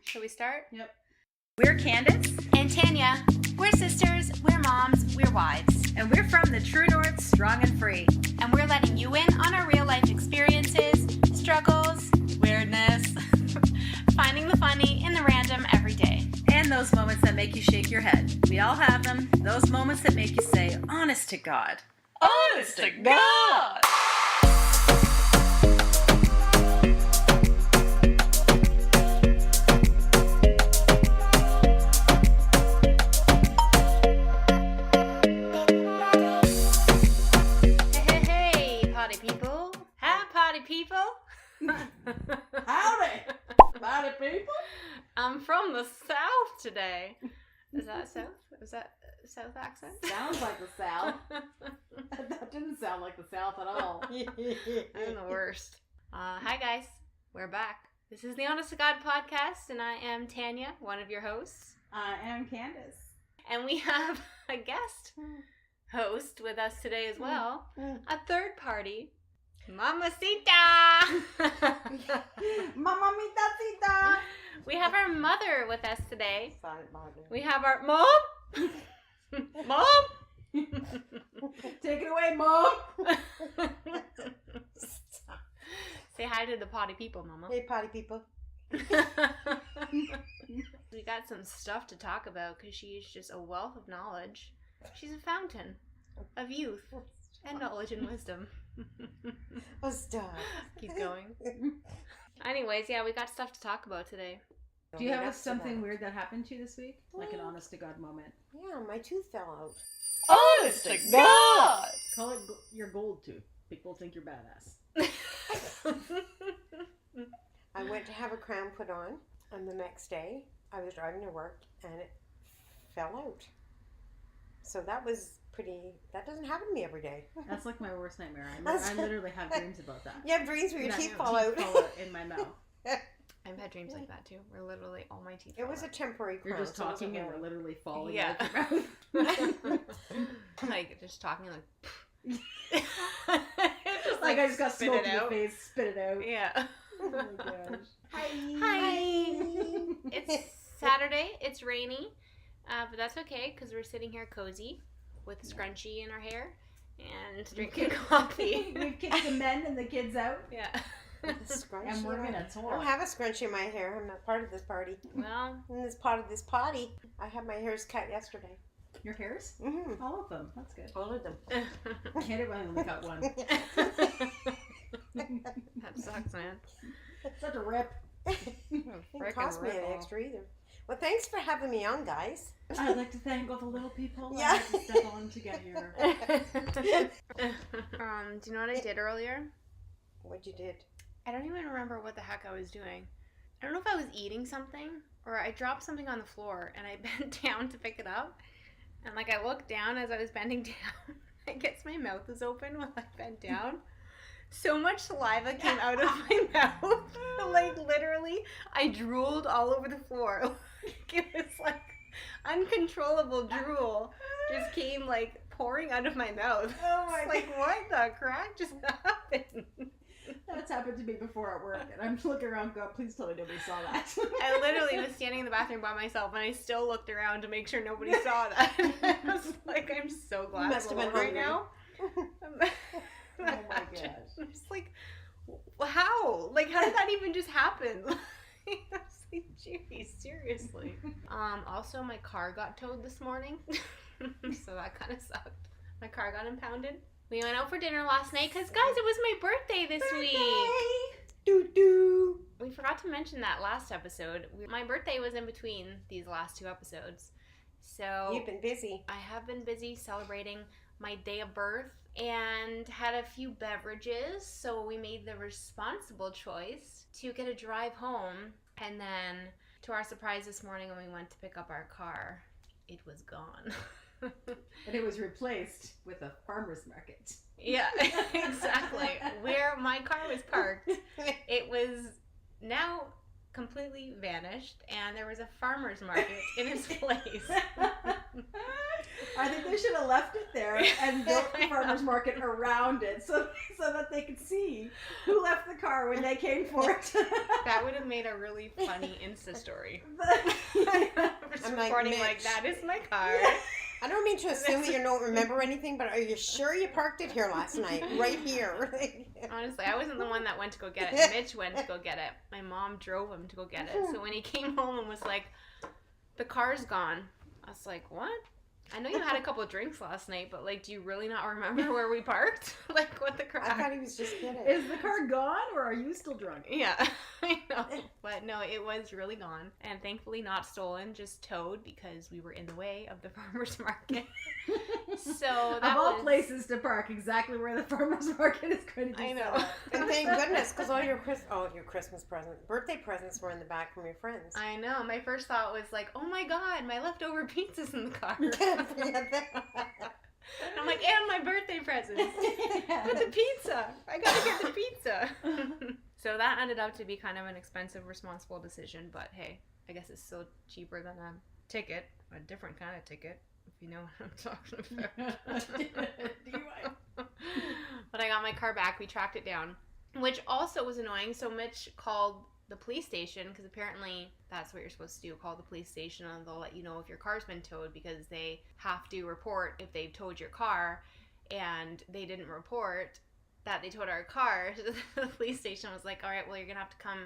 Shall we start? Yep. We're Candace and Tanya. We're sisters, we're moms, we're wives. and we're from the True North, strong and free. And we're letting you in on our real life experiences, struggles, weirdness, finding the funny in the random every day. And those moments that make you shake your head. We all have them. Those moments that make you say, honest to God. Honest to God! Hey, potty people. Hi, potty people. Howdy, potty people. I'm from the South today. Is that South? Is that South accent? Sounds like the South. That didn't sound like the South at all. I'm the worst. Hi guys, we're back. This is the Honest to God podcast, and I am Tanya, one of your hosts. I am Candace. And we have a guest host with us today as well, a third party, Mamacita. Mamamita Sita. We have our mother with us today. Sorry, mother. We have our mom. Mom. Take it away, Mom. Say hi to the potty people, Mama. Hey, potty people. We got some stuff to talk about because she's just a wealth of knowledge. She's a fountain of youth and knowledge and wisdom. Oh, stop. Keep going. Anyways, yeah, we got stuff to talk about today. Do you have something weird that happened to you this week? Like an honest to God moment? Yeah, my tooth fell out. Honest to God! Call it your gold tooth. People think you're badass. I went to have a crown put on, and the next day I was driving to work and it fell out. So that was that doesn't happen to me every day. That's like my worst nightmare. I literally have dreams about that. You have dreams where your That teeth fall out. in my mouth. I've had dreams like that too, where literally all my teeth It was a temporary crown. You're just so it wasn't talking and really- we're literally falling Yeah. out your mouth. like just talking like Just like I just got spit smoke it in the out. face, spit it out. Yeah. Oh my gosh. Hi. It's Saturday. It's rainy, but that's okay because we're sitting here cozy with a scrunchie in our hair and drinking coffee. We've kicked the men and the kids out. Yeah. Scrunchie And we're gonna I talk. don't have a scrunchie in my hair. I'm not part of this party. Well, I'm this part of this potty. I had my hairs cut yesterday. Your hairs? Mm-hmm. All of them. That's good. All of them. Hate it when I only cut one. that sucks, man. Such a rip. Didn't cost me any extra either. Well, thanks for having me on, guys. I'd like to thank all the little people Yeah. I had to step on to get here. Do you know what I did earlier? What you did? I don't even remember what the heck I was doing. I don't know if I was eating something or I dropped something on the floor and I bent down to pick it up. And like I looked down as I was bending down. I guess my mouth was open while I bent down. So much saliva came out of my mouth. Like literally, I drooled all over the floor. It was like uncontrollable drool just came like pouring out of my mouth. Oh my It's like what the crap just happened? That's happened to me before at work, and I'm looking around going, please tell me nobody saw that. I literally was standing in the bathroom by myself, and I still looked around to make sure nobody saw that. I was like, I'm so glad Must I'm have been alone right now. Oh my gosh. I'm just like, how? Like, how did that even just happen? I was like, gee, seriously. Also, my car got towed this morning, so that kind of sucked. My car got impounded. We went out for dinner last night because, guys, it was my birthday this week. Doo-doo. We forgot to mention that last episode. My birthday was in between these last two episodes. So You've been busy. I have been busy celebrating my day of birth and had a few beverages. So we made the responsible choice to get a drive home. And then, to our surprise this morning when we went to pick up our car, it was gone. And it was replaced with a farmer's market. Yeah, exactly. Where my car was parked, it was now completely vanished, and there was a farmer's market in its place. I think they should have left it there and built the farmer's market around it so that they could see who left the car when they came for it. That would have made a really funny Insta story. I'm like, Reporting Mitch. like, that is my car. I don't mean to assume that you don't remember anything, but are you sure you parked it here last night? Right here. Honestly, I wasn't the one that went to go get it. Mitch went to go get it. My mom drove him to go get it. So when he came home and was like, the car's gone, I was like, what? I know you had a couple of drinks last night, but like, do you really not remember where we parked? Like, what the crap? I thought he was just kidding. Is the car gone, or are you still drunk? Yeah, I know. But no, it was really gone. And thankfully not stolen, just towed because we were in the way of the farmer's market. So that of all was... places to park, exactly where the farmer's market is going to be. I know. set up. And thank goodness, because all your Christmas presents, birthday presents were in the back from your friends. I know. My first thought was like, oh my god, my leftover pizza's in the car. Can't forget that. And I'm like, and my birthday presents. But the pizza. I gotta get the pizza. So that ended up to be kind of an expensive, responsible decision. But hey, I guess it's still cheaper than a ticket, a different kind of ticket, if you know what I'm talking about. But I got my car back. We tracked it down, which also was annoying. So Mitch called the police station because apparently that's what you're supposed to do, call the police station, and they'll let you know if your car's been towed because they have to report if they've towed your car, and they didn't report that they towed our car. So the police station was like, all right, well, you're gonna have to come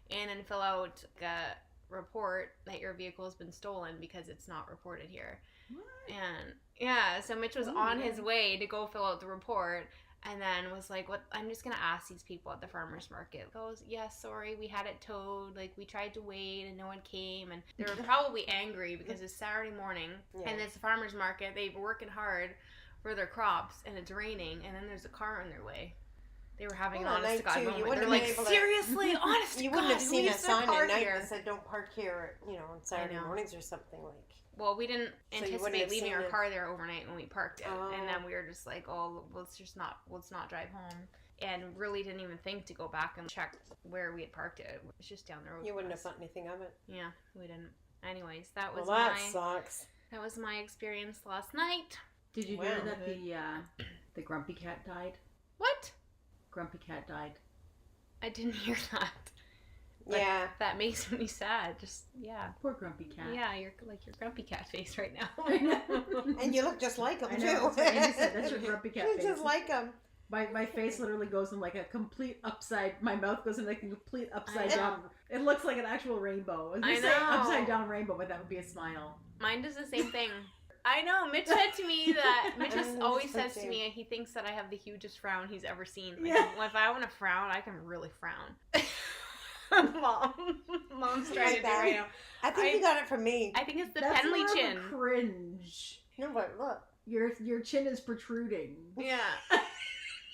in and fill out a report that your vehicle has been stolen because it's not reported here. What? And yeah, so Mitch was on his way to go fill out the report. And then was like, what? I'm just going to ask these people at the farmer's market. Goes, yeah, sorry, we had it towed. Like, we tried to wait and no one came. And they were probably angry because it's Saturday morning. Yeah. And it's the farmer's market. They were working hard for their crops. And it's raining. And then there's a car on their way. They were having an honest to God moment. They're like, seriously, honest to God. You wouldn't have seen a sign at night here that said don't park here, on Saturday mornings or something like. Well, we didn't So you wouldn't anticipate have leaving seen our it. car there overnight when we parked it, Oh. and then we were just like, "Oh, let's not drive home," and really didn't even think to go back and check where we had parked it. It was just down the road. You from wouldn't us. have thought anything of it. Yeah, we didn't. Anyways, that was Well, that sucks. that was my experience last night. Did you Wow. hear that the grumpy cat died? What? Grumpy cat died. I didn't hear that. Yeah. That makes me sad. Just Poor grumpy cat. yeah. You're like your grumpy cat face right now. I know. And you look just like him, I too. know, that's what Amy said. That's your grumpy cat You face. just like him. My face literally goes in like a complete upside. My mouth goes in like a complete upside I know. down. It looks like an actual rainbow. I was gonna I say know. upside down rainbow, but that would be a smile. Mine does the same thing. I know. Mitch said to me that Mitch just Mm, always so says to cute. me he thinks that I have the hugest frown he's ever seen. Like, Yeah. if I want to frown, I can really frown. Mom's trying Like to do that. right now. I think you got it from me. I think it's the That's Penley more chin. of a cringe. No, but look. Your chin is protruding. Yeah,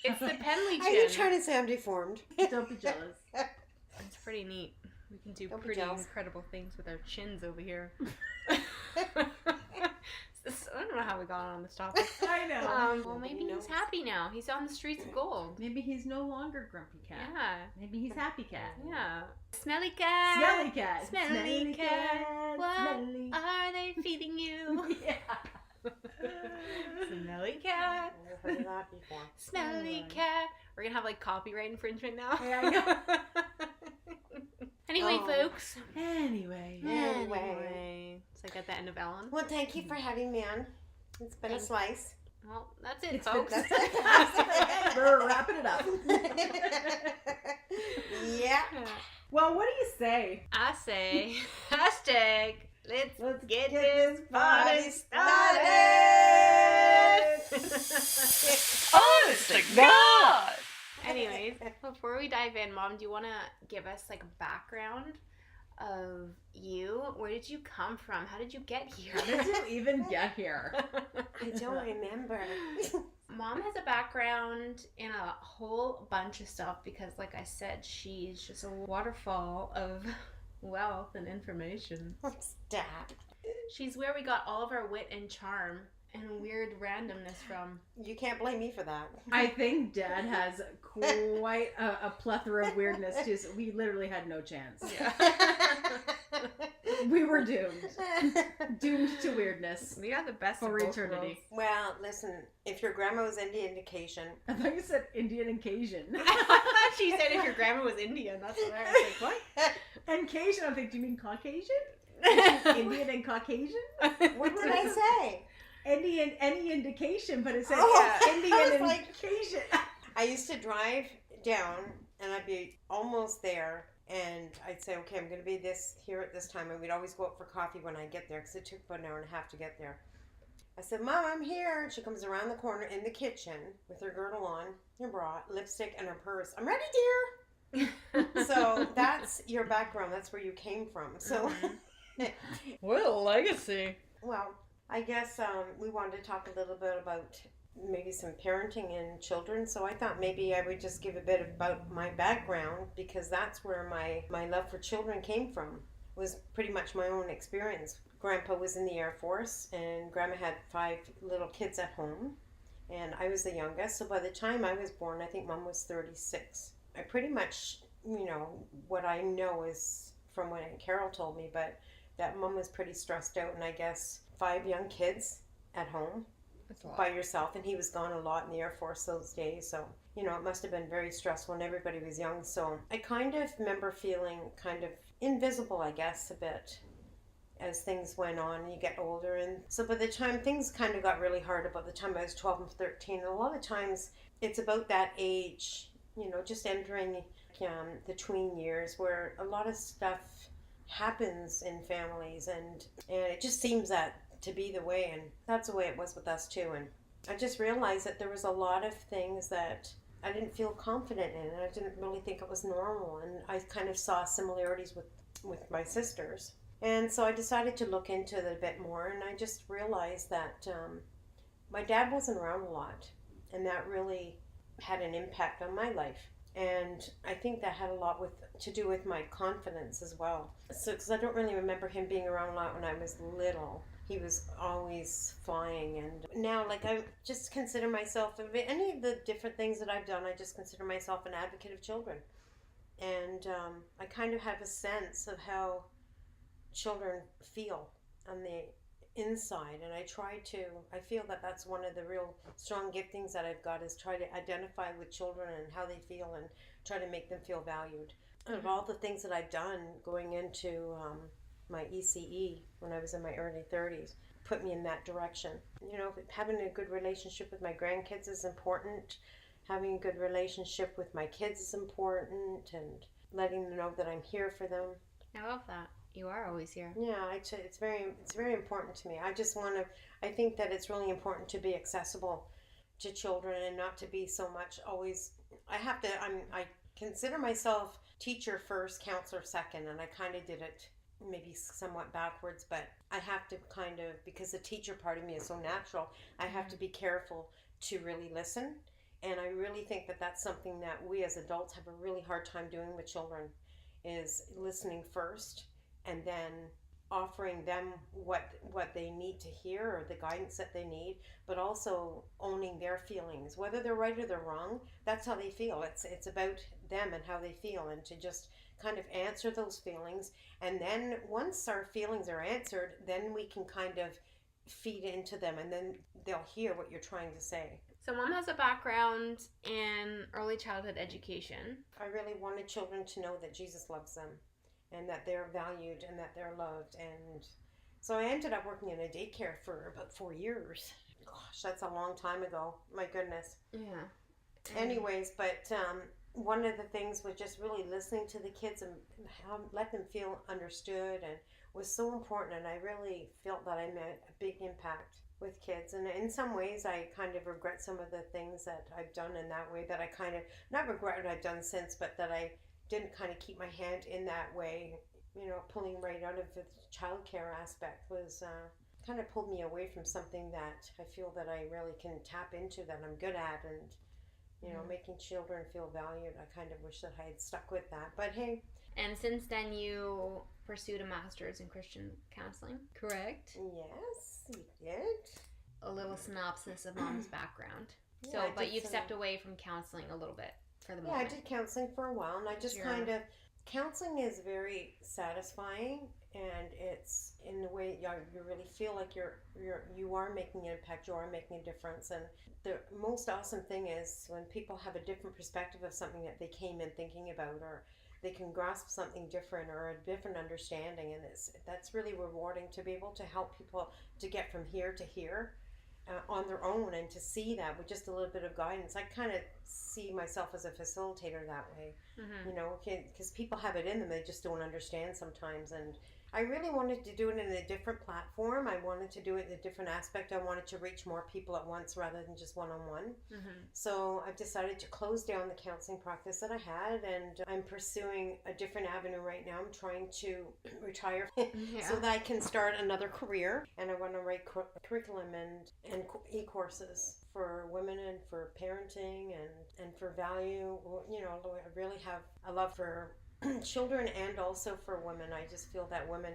it's the Penley Are you chin. trying to say I'm deformed? Don't be jealous. It's pretty neat. We can do Don't be pretty jealous. incredible things with our chins over here. I don't know how we got on this topic. I know. Well, maybe Nobody he's knows. happy now. He's on the streets of gold. Maybe he's no longer grumpy cat. Yeah, Maybe he's happy cat. yeah. Smelly cat. Smelly cat. Smelly cat. What Smelly. are they feeding you? Yeah. Smelly cat. I've never heard of that before. Smelly Oh. cat. We're gonna have like copyright infringement now. Yeah, I know. Anyway, Oh. folks. Anyway. Anyway. It's like at the end of Ellen. Well, thank you for having me on. It's been a Thank- slice. Well, that's it, It's been- folks. That's it. We're wrapping it up. Yeah. Well, what do you say? I say hashtag let's get get this party party started. Honest to God! Anyways, before we dive in, Mom, do you want to give us like a background of you? Where did you come from? How did you get here? How did you even get here? I don't remember. Mom has a background in a whole bunch of stuff because, like I said, she's just a waterfall of wealth and information. Stop. She's where we got all of our wit and charm and weird randomness from. You can't blame me for that. I think Dad has quite a plethora of weirdness too. So we literally had no chance. Yeah. We were doomed. Doomed to weirdness We got the best for of both eternity. Well, listen, if your grandma was any indication, I thought you said Indian and Cajun. worlds. She said if your grandma was Indian. That's what I was like, what? And Cajun, I'm thinking, do you mean Caucasian? Indian and Caucasian? What did I say? Indian, any indication, but it said Indian I was and like- Cajun. I used to drive down, and I'd be almost there, and I'd say, okay, I'm going to be here at this time, and we'd always go out for coffee when I get there, because it took about an hour and a half to get there. I said, Mom, I'm here. And she comes around the corner in the kitchen with her girdle on, her bra, lipstick, and her purse. I'm ready, dear. So that's your background. That's where you came from. So, What a legacy. well, I guess we wanted to talk a little bit about maybe some parenting and children. So I thought maybe I would just give a bit about my background, because that's where my love for children came from. Was pretty much my own experience. Grandpa was in the Air Force, and Grandma had 5 little kids at home, and I was the youngest. So by the time I was born, I think Mom was 36. I pretty much, what I know is from what Aunt Carol told me, but that Mom was pretty stressed out, and I guess 5 young kids at home That's a lot. by yourself, and he was gone a lot in the Air Force those days, so it must have been very stressful, and everybody was young. So I kind of remember feeling kind of invisible, I guess, a bit as things went on and you get older. And so by the time things kind of got really hard, about the time I was 12 and 13, and a lot of times it's about that age, just entering the tween years, where a lot of stuff happens in families, and it just seems that to be the way, and that's the way it was with us too. And I just realized that there was a lot of things that I didn't feel confident in, and I didn't really think it was normal, and I kind of saw similarities with my sisters. And so I decided to look into it a bit more, and I just realized that my dad wasn't around a lot, and that really had an impact on my life. And I think that had a lot to do with my confidence as well. So, because I don't really remember him being around a lot when I was little. He was always flying, and now, I just consider myself, any of the different things that I've done, I just consider myself an advocate of children. And I kind of have a sense of how children feel on the inside, and I feel that that's one of the real strong giftings that I've got, is try to identify with children and how they feel, and try to make them feel valued. Of all the things that I've done going into my ECE when I was in my early 30s, put me in that direction. Having a good relationship with my grandkids is important. Having a good relationship with my kids is important, and letting them know that I'm here for them. I love that. You are always here. Yeah, it's very important to me. I think that it's really important to be accessible to children, and not to be so much always, I consider myself teacher first, counselor second, and I kind of did it maybe somewhat backwards, but I have to kind of, because the teacher part of me is so natural, I have to be careful to really listen. And I really think that that's something that we as adults have a really hard time doing with children, is listening first, and then offering them what they need to hear, or the guidance that they need, but also owning their feelings, whether they're right or they're wrong. That's how they feel. It's about them and how they feel, and to just kind of answer those feelings. And then once our feelings are answered, then we can kind of feed into them, and then they'll hear what you're trying to say. So Mom has a background in early childhood education. I really wanted children to know that Jesus loves them, and that they're valued, and that they're loved. And so I ended up working in a daycare for about 4 years. Gosh, that's a long time ago. My goodness. Yeah. Anyways, but one of the things was just really listening to the kids and let them feel understood, and was so important. And I really felt that I made a big impact with kids. And in some ways, I kind of regret some of the things that I've done in that way, that I kind of, not regret what I've done since, but that I didn't kind of keep my hand in that way. Pulling right out of the childcare aspect was kind of pulled me away from something that I feel that I really can tap into, that I'm good at, and making children feel valued. I kind of wish that I had stuck with that, but hey. And since then, you pursued a master's in Christian counseling, correct? Yes, we did. A little synopsis of Mom's background. Yeah, So, I but did you've some- stepped away from counseling a little bit for the Yeah, moment. I did counseling for a while, and I just Sure. kind of, counseling is very satisfying, and it's in the way you really feel like you are making an impact, you are making a difference. And the most awesome thing is when people have a different perspective of something that they came in thinking about, or they can grasp something different or a different understanding, and that's really rewarding to be able to help people to get from here to here on their own, and to see that with just a little bit of guidance. I kind of see myself as a facilitator that way, you know, because people have it in them, they just don't understand sometimes. And I really wanted to do it in a different platform. I wanted to do it in a different aspect. I wanted to reach more people at once rather than just one-on-one. So I've decided to close down the counseling practice that I had, and I'm pursuing a different avenue right now. I'm trying to retire so that I can start another career, and I want to write curriculum and e-courses for women, and for parenting, and for value. You know, I really have a love for children and also for women. I just feel that women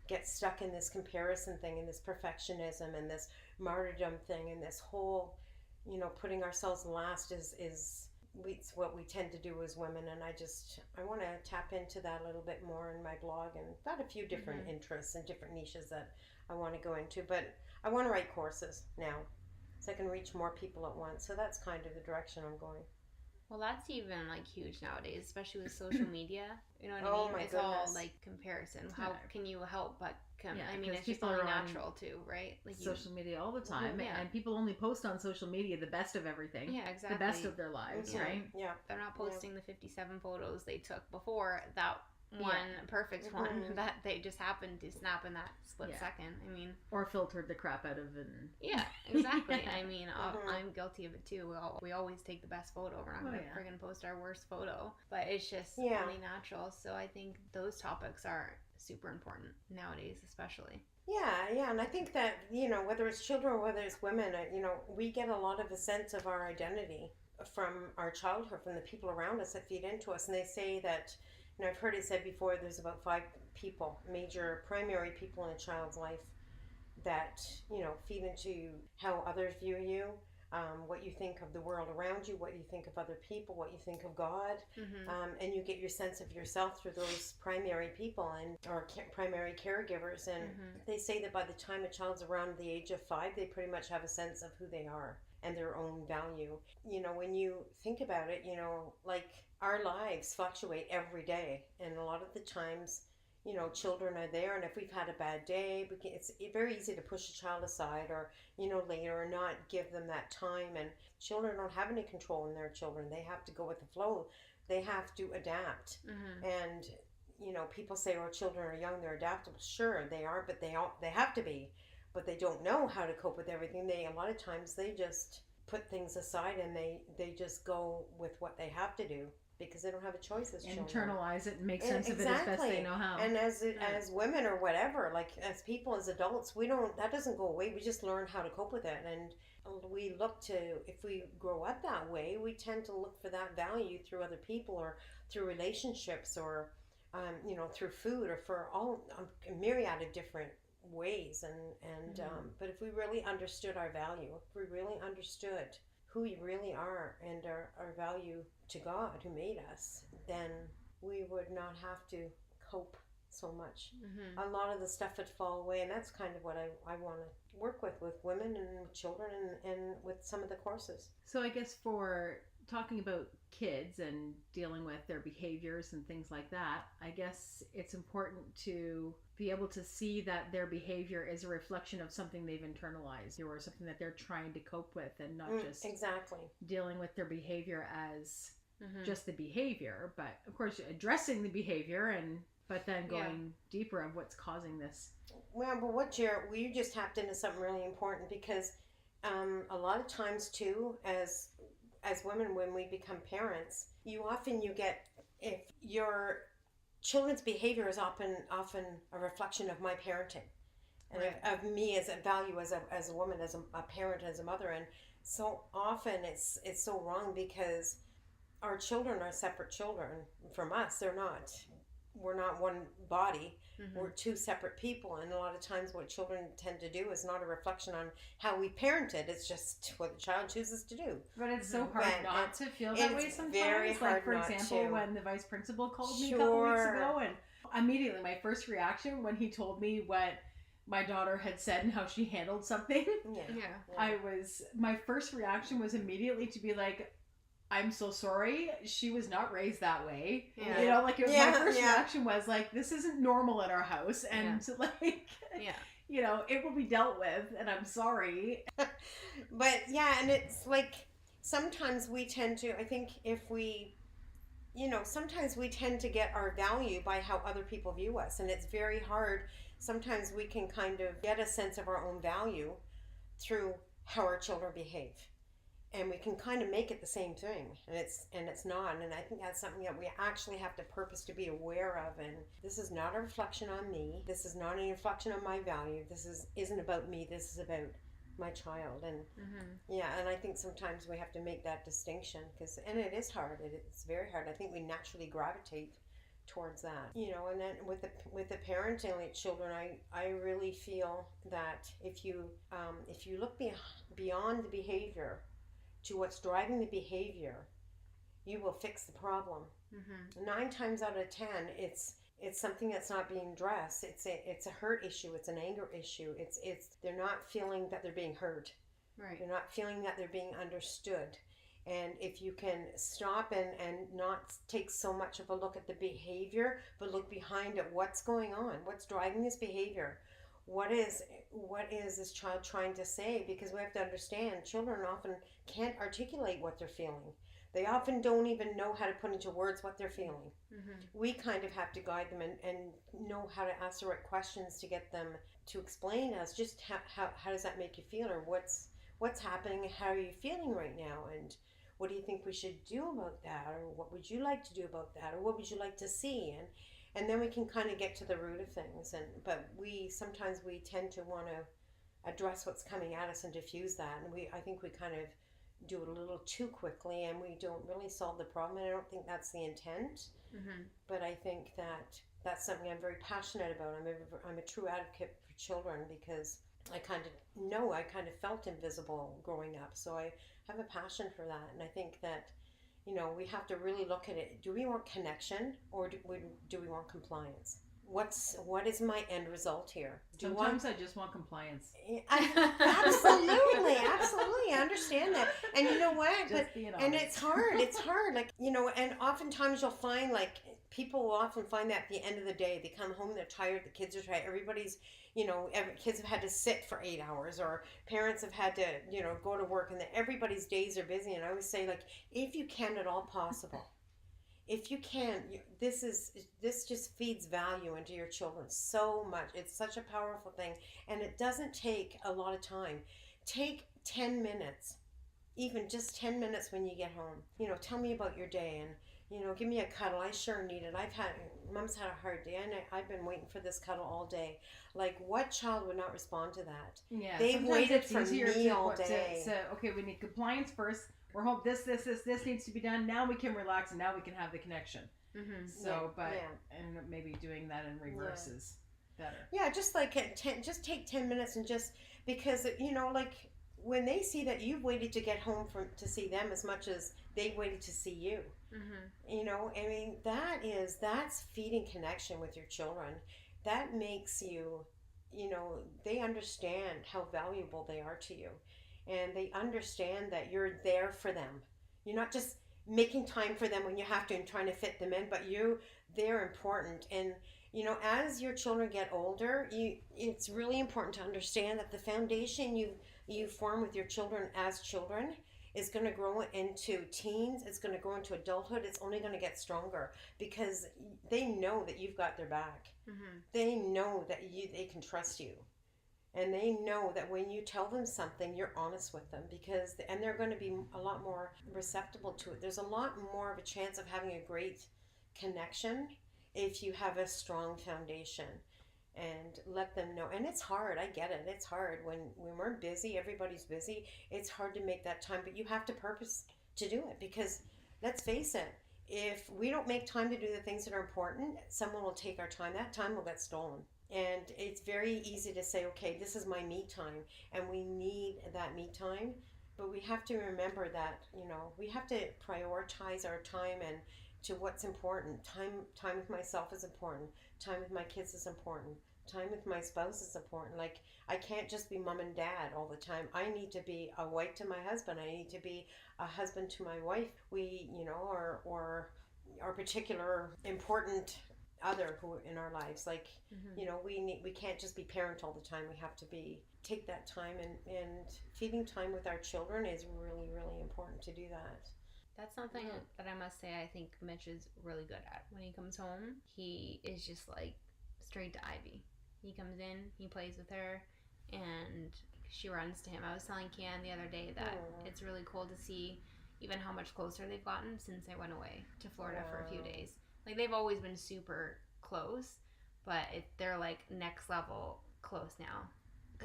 get stuck in this comparison thing, and this perfectionism, and this martyrdom thing, and this whole, you know, putting ourselves last is it's what we tend to do as women. And I want to tap into that a little bit more in my blog, and got a few different interests and different niches that I want to go into. But I want to write courses now so I can reach more people at once. So that's kind of the direction I'm going. Well, that's even like huge nowadays, especially with social media. You know what I Oh mean? my It's goodness. all like comparison. How can you help but Yeah, I mean, 'cause it's just people only are on natural too, right? Like social media all the time, Yeah. and people only post on social media the best of everything, yeah, exactly. the best of their lives, Yeah. right? Yeah. They're not posting the 57 photos they took before that one perfect one that they just happened to snap in that split second. I mean, Or filtered the crap out of it. yeah, exactly. I mean, I'm guilty of it too. We always take the best photo. We're not going to friggin' post our worst photo, but it's just only natural. So I think those topics are super important nowadays, especially. Yeah, and I think that, you know, whether it's children or whether it's women, you know, we get a lot of a sense of our identity from our childhood, from the people around us that feed into us. And they say that, you know, I've heard it said before, there's about 5 people, major primary people in a child's life that, you know, feed into how others view you, what you think of the world around you, what you think of other people, what you think of God, and you get your sense of yourself through those primary people or primary caregivers. And they say that by the time a child's around the age of 5, they pretty much have a sense of who they are and their own value. You know, when you think about it, you know, like our lives fluctuate every day, and a lot of the times, you know, children are there, and if we've had a bad day, it's very easy to push a child aside, or, you know, later, or not give them that time. And children don't have any control in their children. They have to go with the flow. They have to adapt. And, you know, people say, oh, children are young, they're adaptable. Sure, they are, but they have to be. But they don't know how to cope with everything. A lot of times they just put things aside, and they just go with what they have to do, because they don't have a choice as children. Internalize it and make sense of it as best they know how. And as women or whatever, like as people, as adults, that doesn't go away. We just learn how to cope with it. And we look to, if we grow up that way, we tend to look for that value through other people, or through relationships, or, you know, through food, or for all a myriad of different ways. But if we really understood our value, if we really understood who we really are, and our value to God who made us, then we would not have to cope so much. A lot of the stuff would fall away, and that's kind of what I want to work with women and with children, and with some of the courses. So I guess for talking about kids and dealing with their behaviors and things like that, I guess it's important to be able to see that their behavior is a reflection of something they've internalized, or something that they're trying to cope with, and not just dealing with their behavior as just the behavior, but of course addressing the behavior, but then going deeper of what's causing this. Well, but you just tapped into something really important, because a lot of times too, as women, when we become parents, you get, if your children's behavior is often a reflection of my parenting, and of me as a value, as a woman, as a parent, as a mother. And so often it's so wrong, because our children are separate children from us. They're not, we're not one body. Mm-hmm. We're two separate people, and a lot of times what children tend to do is not a reflection on how we parented. It's just what the child chooses to do. But it's so hard And not to feel that way it's sometimes. very Like, hard for not example, to. when the vice principal called me a couple weeks Sure. ago, and immediately my first reaction when he told me what my daughter had said and how she handled something, Yeah. my first reaction was immediately to be like, I'm so sorry. She was not raised that way. Yeah. You know, like, it was, Yeah, my first yeah. reaction was like, this isn't normal in our house. And like, Yeah. you know, it will be dealt with, and I'm sorry. But yeah, and it's like sometimes we tend to, I think if we, sometimes we tend to get our value by how other people view us, and it's very hard. Sometimes we can kind of get a sense of our own value through how our children behave. And we can kind of make it the same thing, and it's not. And I think that's something that we actually have to purpose to be aware of. And this is not a reflection on me. This is not a reflection on my value. This isn't about me. This is about my child. And and I think sometimes we have to make that distinction, and it is hard. It's very hard. I think we naturally gravitate towards that, and then with the parenting like children, I really feel that if you look beyond the behavior to what's driving the behavior, you will fix the problem. 9 times out of 10, it's something that's not being addressed. It's a hurt issue. It's an anger issue. It's they're not feeling that they're being heard. Right. They're not feeling that they're being understood. And if you can stop and not take so much of a look at the behavior, but look behind it, what's going on? What's driving this behavior? What is this child trying to say? Because we have to understand, children often can't articulate what they're feeling. They often don't even know how to put into words what they're feeling. We kind of have to guide them and know how to ask the right questions to get them to explain to us just how does that make you feel, or what's happening, how are you feeling right now, and what do you think we should do about that, or what would you like to do about that, or what would you like to see, and then we can kind of get to the root of things. But sometimes we tend to want to address what's coming at us and diffuse that, and I think we kind of do it a little too quickly, and we don't really solve the problem. And I don't think that's the intent. But I think that's something I'm very passionate about. I'm a true advocate for children, because I kind of felt invisible growing up, so I have a passion for that. And I think that we have to really look at it. Do we want connection, or do we want compliance? What is my end result here? Sometimes I just want compliance. Absolutely, I understand that. And you know what? And it's hard. It's hard. Like, and oftentimes you'll find, like, people will often find that at the end of the day, they come home, they're tired, the kids are tired, everybody's, kids have had to sit for 8 hours, or parents have had to, go to work, and everybody's days are busy. And I always say, like, if you can at all possible, if you can, this just feeds value into your children so much. It's such a powerful thing, and it doesn't take a lot of time. Take 10 minutes, even just 10 minutes when you get home. Tell me about your day, and give me a cuddle. I sure need it. Mom's had a hard day, and I've been waiting for this cuddle all day. Like, what child would not respond to that? Yeah, they've waited for me all to day. Okay, we need compliance first. We're home. This needs to be done. Now we can relax, and now we can have the connection. So, and maybe doing that in reverse is better. Yeah, just like just take 10 minutes, and just because like when they see that you've waited to get home to see them as much as they waited to see you. I mean, that's feeding connection with your children. That makes you, they understand how valuable they are to you. And they understand that you're there for them. You're not just making time for them when you have to and trying to fit them in, but they're important. And, as your children get older, it's really important to understand that the foundation you form with your children as children is going to grow into teens. It's going to grow into adulthood. It's only going to get stronger, because they know that you've got their back. They know that they can trust you. And they know that when you tell them something, you're honest with them, and they're going to be a lot more receptive to it. There's a lot more of a chance of having a great connection if you have a strong foundation, and let them know. And it's hard. I get it. It's hard when we're busy. Everybody's busy. It's hard to make that time, but you have to purpose to do it, because let's face it, if we don't make time to do the things that are important, someone will take our time. That time will get stolen. And it's very easy to say, okay, this is my me time, and we need that me time. But we have to remember that, we have to prioritize our time and to what's important. Time with myself is important. Time with my kids is important. Time with my spouse is important. Like, I can't just be mom and dad all the time. I need to be a wife to my husband. I need to be a husband to my wife. We, or our particular important other who in our lives. Like, we can't just be parent all the time. We have to take that time, and feeding time with our children is really, really important to do that. That's something that I must say I think Mitch is really good at. When he comes home, he is just like straight to Ivy. He comes in, he plays with her, and she runs to him. I was telling Kian the other day that it's really cool to see even how much closer they've gotten since I went away to Florida for a few days. Like, they've always been super close, but they're like next level close now.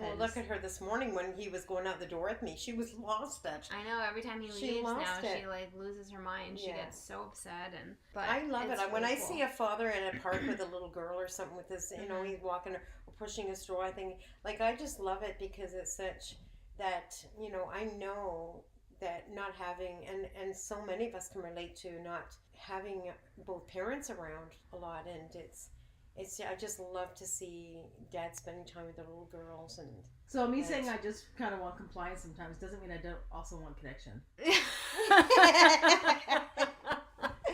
Well, look at her this morning when he was going out the door with me. She was lost it. I know, every time he leaves now, she like loses her mind. She gets so upset, but I love it. really when I cool. see a father in a park with a little girl or something with his, he's walking or pushing a stroller, I think, like, I just love it because it's such that, I know that not having, and so many of us can relate to not having both parents around a lot, and it's I just love to see dad spending time with the little girls. And so me saying I just kind of want compliance sometimes doesn't mean I don't also want connection.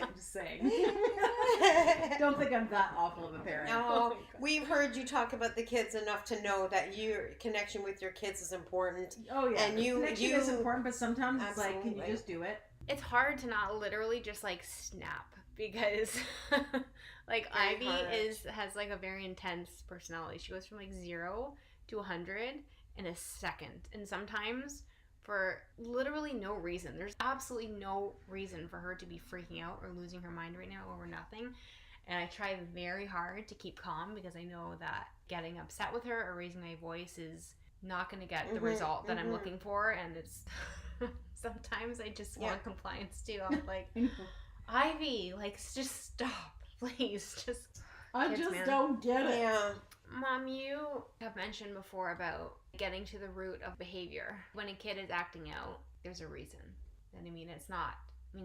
I'm just saying. Don't think I'm that awful of a parent. No, we've heard you talk about the kids enough to know that your connection with your kids is important. Oh yeah, and connection is important, but sometimes it's like, can you Absolutely. just do it? It's hard to not literally just like snap because like Very Ivy hard. has like a very intense personality. She goes from like 0 to 100 in a second, and sometimes for literally no reason. There's absolutely no reason for her to be freaking out or losing her mind right now over nothing. And I try very hard to keep calm because I know that getting upset with her or raising my voice is not going to get the result that I'm looking for. And it's sometimes I just want compliance too. I'm like, Ivy, like, just stop, please. I Kids, just man. don't get it. Yeah. Mom, you have mentioned before about getting to the root of behavior. When a kid is acting out, there's a reason. And I mean, it's not,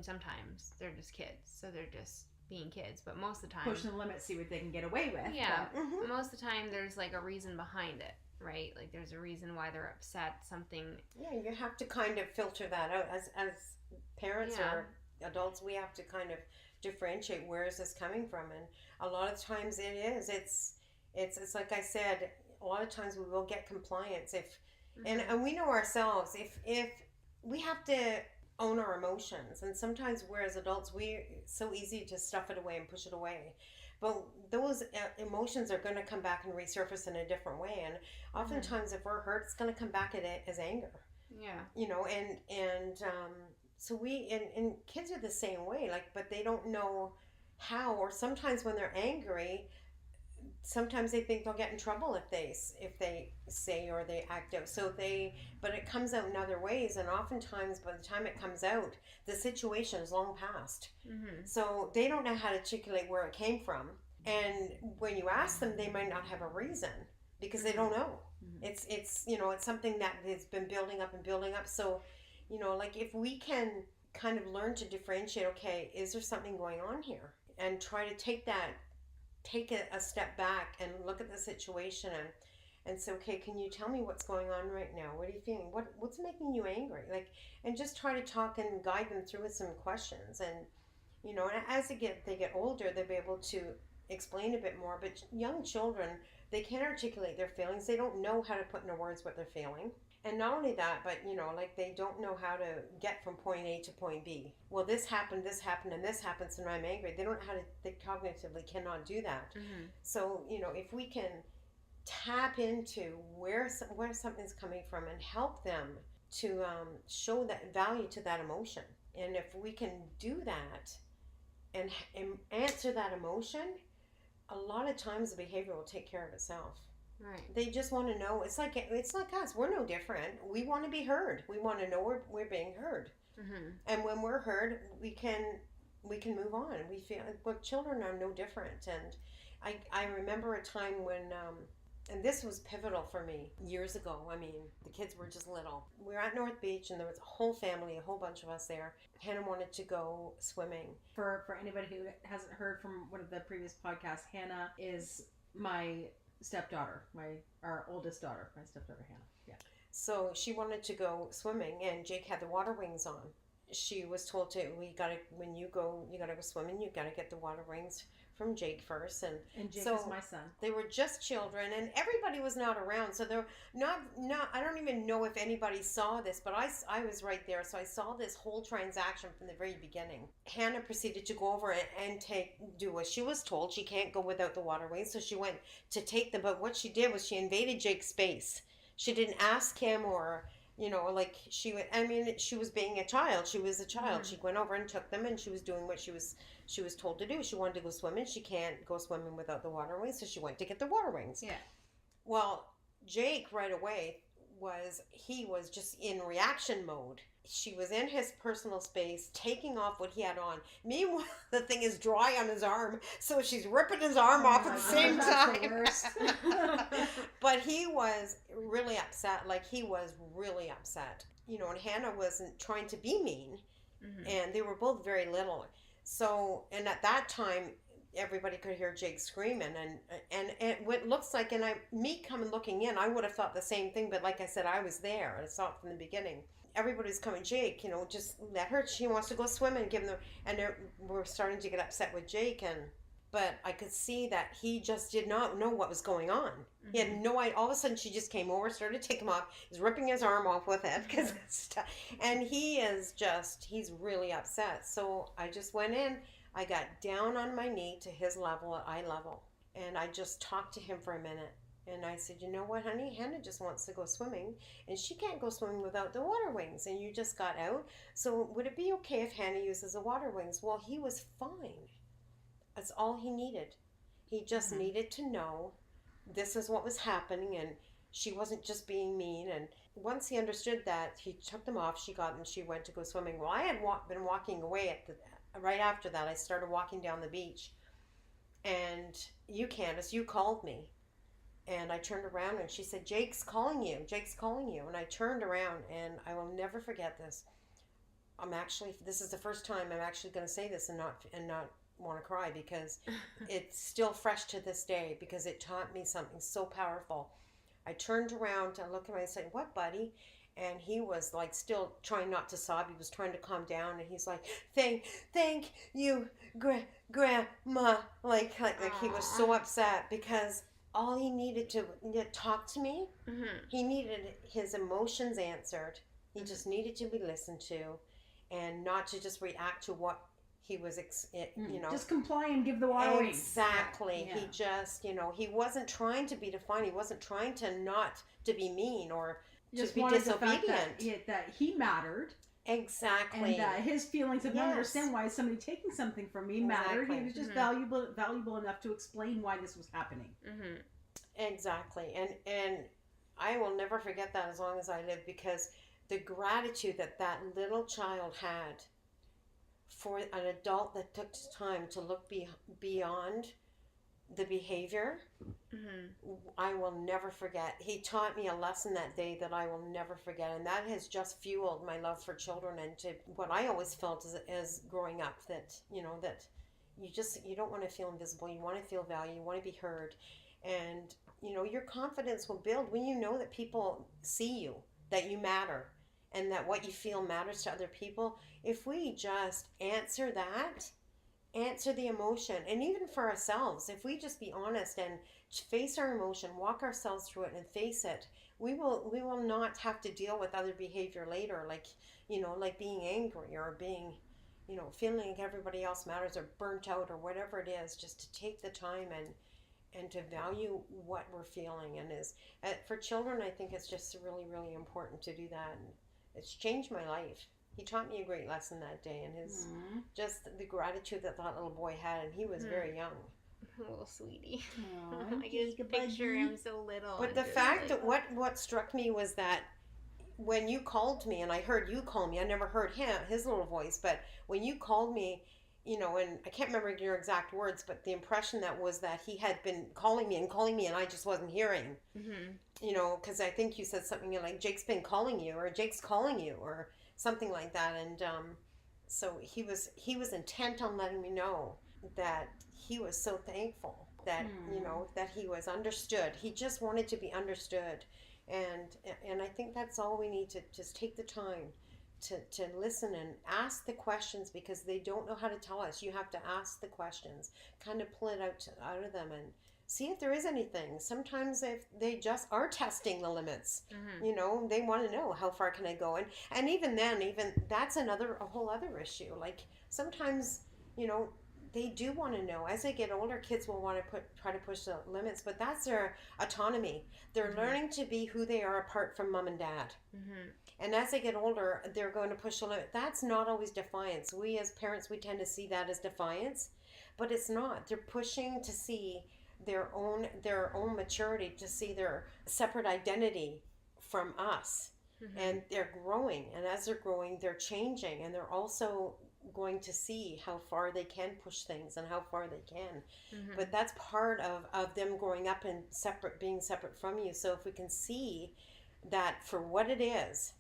sometimes they're just kids, so they're just being kids, but most of the time, Pushing the limits, see what they can get away with. yeah, but- most of the time there's like a reason behind it, right? Like, there's a reason why they're upset, something. Yeah, you have to kind of filter that out as parents or adults. We have to kind of differentiate, where is this coming from, and a lot of times it's like I said, a lot of times we will get compliance if and we know ourselves if we have to own our emotions, and sometimes we're as adults, it's so easy to stuff it away and push it away, but those emotions are going to come back and resurface in a different way, and oftentimes if we're hurt, it's going to come back as anger. So and kids are the same way, like, but they don't know how, or sometimes when they're angry, sometimes they think they'll get in trouble if they say or they act out. But it comes out in other ways, and oftentimes by the time it comes out, the situation is long past. So they don't know how to articulate where it came from, and when you ask them, they might not have a reason because they don't know. It's it's something that has been building up. So like, if we can kind of learn to differentiate, okay, is there something going on here, and try to take a step back and look at the situation and say, okay, can you tell me what's going on right now? What are you feeling? What's making you angry? Like, and just try to talk and guide them through with some questions. And and as they get older, they'll be able to explain a bit more. But young children, they can't articulate their feelings. They don't know how to put into words what they're feeling. And not only that, but like, they don't know how to get from point A to point B. Well, this happened, and this happened, so now I'm angry. They don't know how to. They cognitively cannot do that. So if we can tap into where something's coming from and help them to show that value to that emotion, and if we can do that and answer that emotion, a lot of times the behavior will take care of itself. Right. They just want to know. It's like us. We're no different. We want to be heard. We want to know we're being heard. And when we're heard, we can we can move on. We feel, well, children are no different. And I remember a time when, and this was pivotal for me years ago. I mean, the kids were just little. We were at North Beach, and there was a whole family, a whole bunch of us there. Hannah wanted to go swimming. For anybody who hasn't heard from one of the previous podcasts, Hannah is my stepdaughter, our oldest daughter, my stepdaughter Hannah. Yeah. So she wanted to go swimming, and Jake had the water wings on. She was told when you gotta go swimming, you gotta get the water wings from Jake first. And Jake so is my son. they were just children, and everybody was not around. So they're not. I don't even know if anybody saw this, but I was right there, so I saw this whole transaction from the very beginning. Hannah proceeded to go over and do what she was told. She can't go without the water wings, so she went to take them. But what she did was she invaded Jake's space. She didn't ask him, or like she was being a child. She was a child. Mm-hmm. She went over and took them, and she was doing what she was told to do. She wanted to go swimming. She can't go swimming without the water wings, so she went to get the water wings. Yeah. Well, Jake right away was just in reaction mode. She was in his personal space, taking off what he had on. Meanwhile, the thing is dry on his arm, so she's ripping his arm off at the same time. But he was really upset. Like, he was really upset. And Hannah wasn't trying to be mean, and they were both very little. So, and at that time, everybody could hear Jake screaming, and what looks like, and me coming looking in, I would have thought the same thing, but like I said, I was there. I saw it from the beginning. Everybody's coming, Jake, just let her, she wants to go swimming, give them, and we're starting to get upset with Jake, but I could see that he just did not know what was going on. Mm-hmm. He had no idea. All of a sudden, she just came over, started to take him off. He's ripping his arm off with it, and he's really upset. So I just went in. I got down on my knee to his level, at eye level, and I just talked to him for a minute. And I said, you know what, honey? Hannah just wants to go swimming, and she can't go swimming without the water wings, and you just got out. So would it be okay if Hannah uses the water wings? Well, he was fine. That's all he needed. He just needed to know this is what was happening, and she wasn't just being mean. And once he understood that, he took them off. She got them. She went to go swimming. Well, I had been walking away right after that. I started walking down the beach, and you, Candace, you called me. And I turned around, and she said, Jake's calling you. Jake's calling you. And I turned around, and I will never forget this. This is the first time I'm actually going to say this and not want to cry, because it's still fresh to this day, because it taught me something so powerful. I turned around to look at him, and I said, what, buddy? And he was like still trying not to sob. He was trying to calm down, and he's like, thank you, grandma. Like he was so upset, because all he needed to talk to me, he needed his emotions answered. He just needed to be listened to, and not to just react to what he was, just comply and give the water wings. Exactly. Yeah. He just, he wasn't trying to be defined. He wasn't trying to not to be mean or just to be wanted disobedient. The fact that he mattered. Exactly. And his feelings of not understand why is somebody taking something from me mattered. He was just valuable enough to explain why this was happening. Exactly. And I will never forget that as long as I live, because the gratitude that little child had for an adult that took time to look beyond the behavior, I will never forget. He taught me a lesson that day that I will never forget, and that has just fueled my love for children, and to what I always felt as growing up, that that you don't want to feel invisible. You want to feel valued. You want to be heard, and your confidence will build when you know that people see you, that you matter, and that what you feel matters to other people. If we just answer the emotion, and even for ourselves, if we just be honest and face our emotion, walk ourselves through it and face it, we will not have to deal with other behavior later, like being angry or being, feeling like everybody else matters, or burnt out, or whatever it is. Just to take the time and to value what we're feeling. And for children, I think it's just really, really important to do that. And it's changed my life. He taught me a great lesson that day, and just the gratitude that little boy had, and he was very young. Little sweetie. I can just picture him so little. But the fact that what struck me was that when you called me, and I heard you call me, I never heard his little voice, but when you called me, and I can't remember your exact words, but the impression that was that he had been calling me and I just wasn't hearing. Because I think you said something like, Jake's been calling you, or Jake's calling you, or something like that. And so he was intent on letting me know that he was so thankful that, that he was understood. He just wanted to be understood. And I think that's all we need, to just take the time to listen and ask the questions, because they don't know how to tell us. You have to ask the questions, kind of pull it out of them and see if there is anything. Sometimes if they just are testing the limits, they want to know, how far can I go? And even then, that's a whole other issue. Like sometimes, they do want to know. As they get older, kids will want to try to push the limits, but that's their autonomy. They're learning to be who they are apart from mom and dad. And as they get older, they're going to push the limit. That's not always defiance. We as parents, we tend to see that as defiance, but it's not. They're pushing to see their own maturity, to see their separate identity from us. And they're growing, and as they're growing, they're changing, and they're also going to see how far they can push things and how far they can. But that's part of them growing up and being separate from you. So if we can see that for what it is,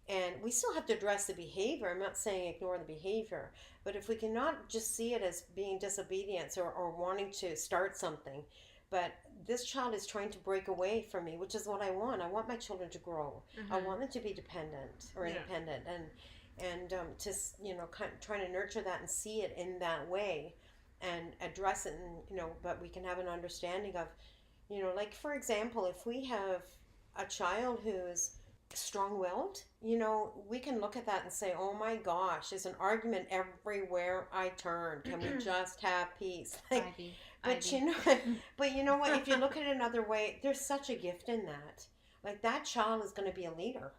and we still have to address the behavior. I'm not saying ignore the behavior, but if we cannot just see it as being disobedience or wanting to start something, but this child is trying to break away from me, which is what I want. I want my children to grow. I want them to be dependent or independent, and trying to nurture that and see it in that way and address it, and but we can have an understanding of, like for example, if we have a child who's strong-willed, we can look at that and say, oh my gosh, there's an argument everywhere I turn. Can we just have peace? But you know what, if you look at it another way, there's such a gift in that. Like that child is going to be a leader.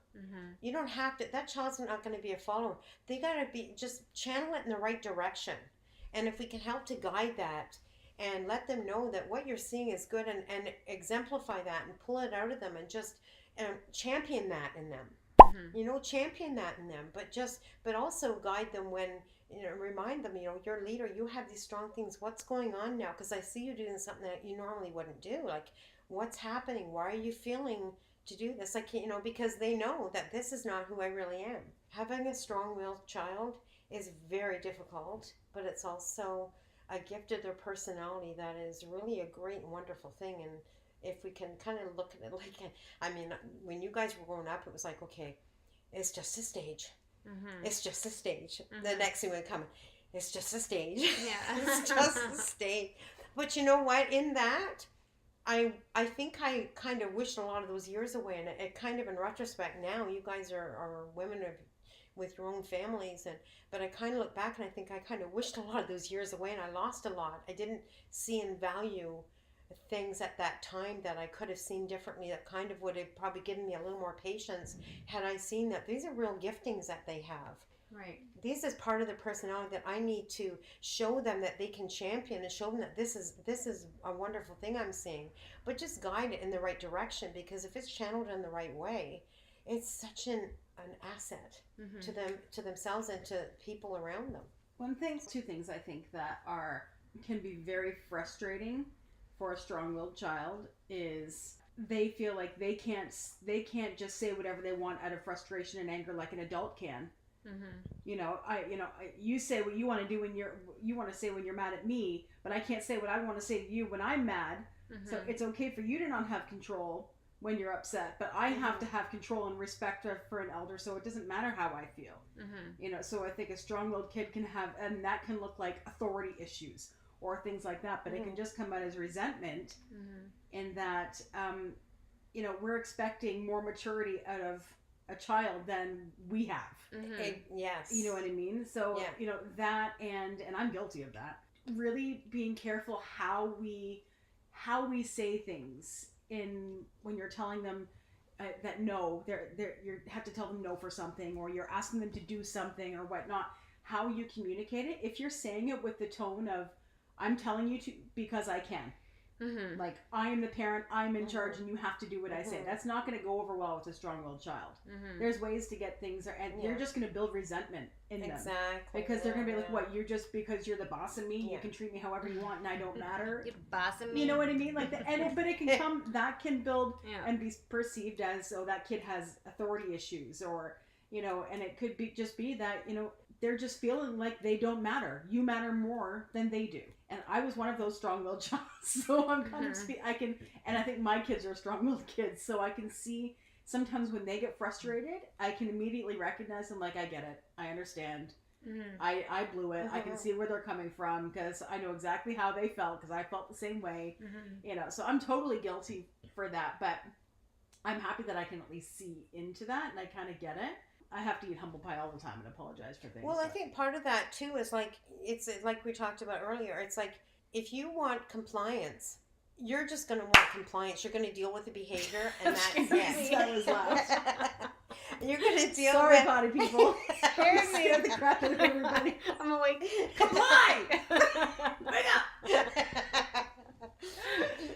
You don't have to, that child's not going to be a follower. They got to be, just channel it in the right direction. And if we can help to guide that and let them know that what you're seeing is good, and exemplify that and pull it out of them, and just champion that in them. Champion that in them, but also guide them when, remind them, you're a leader, you have these strong things. What's going on now? Because I see you doing something that you normally wouldn't do. Like, what's happening? Why are you feeling to do this? Like, because they know that this is not who I really am. Having a strong-willed child is very difficult, but it's also a gift of their personality that is really a great and wonderful thing. And if we can kind of look at it like, when you guys were growing up, it was like, okay, it's just a stage. It's just a stage. The next thing would come, it's just a stage. It's just a stage. But you know what? In that, I think I kind of wished a lot of those years away. And it kind of, in retrospect, now you guys are women with your own families, but I kind of look back and I think I kind of wished a lot of those years away, and I lost a lot. I didn't see and value things at that time that I could have seen differently, that kind of would have probably given me a little more patience had I seen that these are real giftings that they have. Right. This is part of the personality that I need to show them, that they can champion, and show them that this is a wonderful thing I'm seeing. But just guide it in the right direction, because if it's channeled in the right way, it's such an asset to themselves and to people around them. Two things I think that can be very frustrating for a strong-willed child is they feel like they can't just say whatever they want out of frustration and anger like an adult can. You say what you want to do when you want to say when you're mad at me, but I can't say what I want to say to you when I'm mad. So it's okay for you to not have control when you're upset, but I have to have control and respect for an elder, so it doesn't matter how I feel. So I think a strong-willed kid can have, and that can look like authority issues or things like that, but it can just come out as resentment, in that we're expecting more maturity out of a child than we have. Yes. You know what I mean? So that, and I'm guilty of that. Really being careful how we say things when you're telling them that no, you have to tell them no for something, or you're asking them to do something or whatnot. How you communicate it. If you're saying it with the tone of, I'm telling you to because I can, Mm-hmm. Like, I am the parent, I'm in charge, and you have to do what I say. That's not going to go over well with a strong-willed child. Mm-hmm. There's ways to get things, and you're just going to build resentment in them. Exactly. Because they're going to be like, what, you're just, because you're the boss of me, you can treat me however you want, and I don't matter. You're bossing me. You know what I mean? Like, but it can come, that can build and be perceived as, oh, that kid has authority issues, or, you know, and it could be just be that, you know, they're just feeling like they don't matter. You matter more than they do. And I was one of those strong-willed child, so I'm kind of and I think my kids are strong-willed kids, so I can see sometimes when they get frustrated, I can immediately recognize them, like, I get it, I understand, I blew it, I can see where they're coming from, because I know exactly how they felt, because I felt the same way, you know, so I'm totally guilty for that, but I'm happy that I can at least see into that, and I kind of get it. I have to eat humble pie all the time and apologize for things. Well, I think part of that too is like, it's like we talked about earlier. It's like, if you want compliance, you're just going to want compliance. You're going to deal with the behavior, and that's it. That was loud. You're going to deal Sorry, with... potty people. Scared me of the crap out of everybody. I'm awake. Comply! Wake up!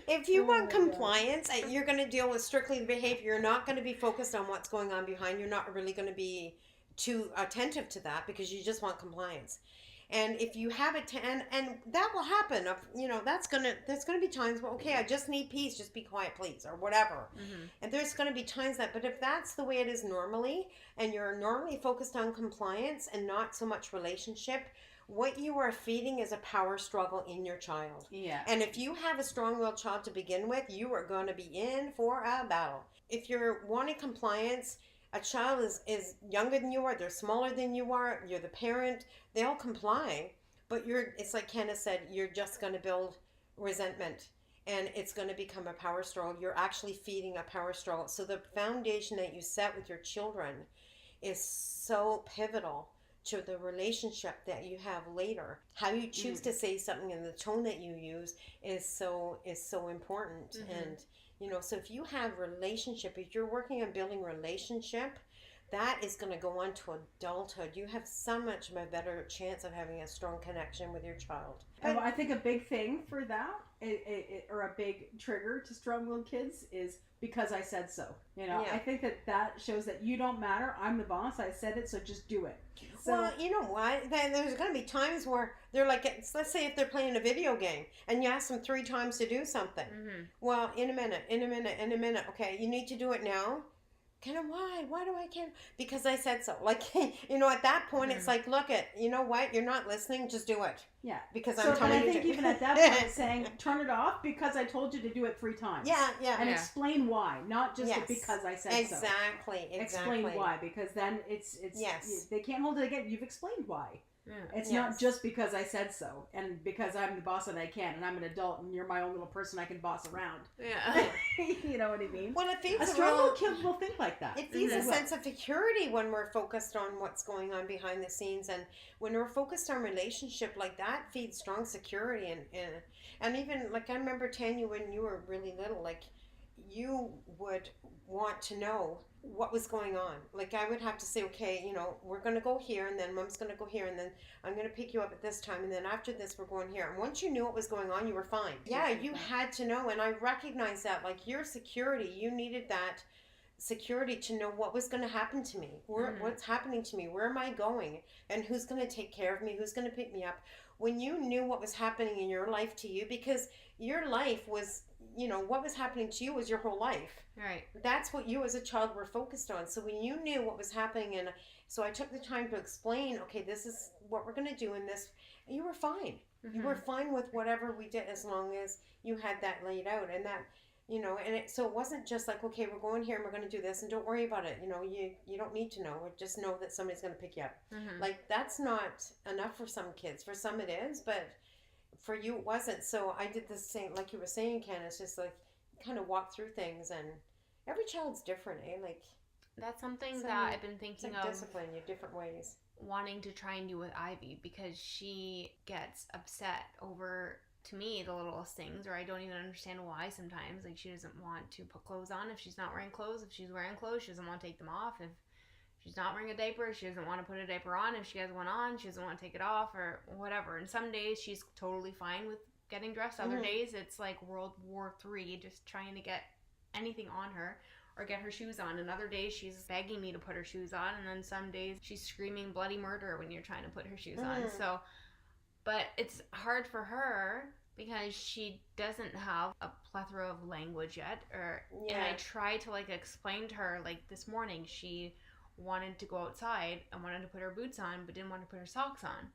If you want compliance, you're going to deal with strictly the behavior. You're not going to be focused on what's going on behind. You're not really going to be too attentive to that, because you just want compliance. And if you have it, and that will happen. You know, there's going to be times where, okay, I just need peace. Just be quiet, please, or whatever. And there's going to be times that, but if that's the way it is normally, and you're normally focused on compliance and not so much relationship, what you are feeding is a power struggle in your child. Yeah. And if you have a strong-willed child to begin with, you are going to be in for a battle. If you're wanting compliance, a child is younger than you are, they're smaller than you are, you're the parent, they'll comply, but it's like Kenneth said, you're just going to build resentment, and it's going to become a power struggle. You're actually feeding a power struggle. So the foundation that you set with your children is so pivotal to the relationship that you have later. How you choose to say something and the tone that you use is so important. And you know, so if you have relationship, if you're working on building relationship, that is going to go on to adulthood. You have so much of a better chance of having a strong connection with your child. And I think a big thing for that, or a big trigger to strong-willed kids, is because I said so. You know, I think that shows that you don't matter. I'm the boss. I said it, so just do it. So, well, you know what? Then there's going to be times where they're like, let's say if they're playing a video game and you ask them 3 times to do something. Well, in a minute. Okay, you need to do it now. Why? Why do I can't? Because I said so. Like, you know, at that point, it's like, look you know what? You're not listening. Just do it. Yeah. Because I'm telling you. to. I think even at that point, saying, turn it off because I told you to do it 3 times. Yeah. And explain why, not just because I said so. Exactly. Explain why, because then it's they can't hold it again. You've explained why. Yeah. It's not just because I said so, and because I'm the boss and I can, and I'm an adult, and you're my own little person I can boss around. Yeah. You know what I mean? Well, it feeds a strong kid will think like that. It feeds a sense of security when we're focused on what's going on behind the scenes, and when we're focused on relationship like that, feeds strong security. And even, like, I remember, Tanya, when you were really little, like, you would want to know what was going on. Like, I would have to say, okay, you know, we're going to go here, and then Mom's going to go here, and then I'm going to pick you up at this time, and then after this we're going here. And once you knew what was going on, you were fine. Yeah, you had to know, and I recognize that. Like, your security, you needed that security to know what was going to happen to me. What's happening to me? Where am I going? And who's going to take care of me? Who's going to pick me up? When you knew what was happening in your life to you, because your life was, you know, what was happening to you was your whole life. Right. That's what you as a child were focused on. So when you knew what was happening, and so I took the time to explain, okay, this is what we're going to do in this, you were fine. You were fine with whatever we did, as long as you had that laid out. And that, you know, and so it wasn't just like, okay, we're going here and we're going to do this, and don't worry about it. You know, you don't need to know. Just know that somebody's going to pick you up. Like, that's not enough for some kids. For some it is, but for you it wasn't. So I did the same, like you were saying, Ken. It's just like, kind of walk through things, and every child's different, Like, that's something that I've been thinking of. Discipline you different ways. Wanting to try and do with Ivy, because she gets upset over, to me, the littlest things, or I don't even understand why sometimes. Like, she doesn't want to put clothes on if she's not wearing clothes. If she's wearing clothes, she doesn't want to take them off. If she's not wearing a diaper, she doesn't want to put a diaper on. If she has one on, she doesn't want to take it off, or whatever. And some days she's totally fine with getting dressed. Other days it's like World War III, just trying to get anything on her or get her shoes on. And other days she's begging me to put her shoes on, and then some days she's screaming bloody murder when you're trying to put her shoes on. So, but it's hard for her because she doesn't have a plethora of language yet, and I try to like explain to her, like this morning she wanted to go outside and wanted to put her boots on but didn't want to put her socks on.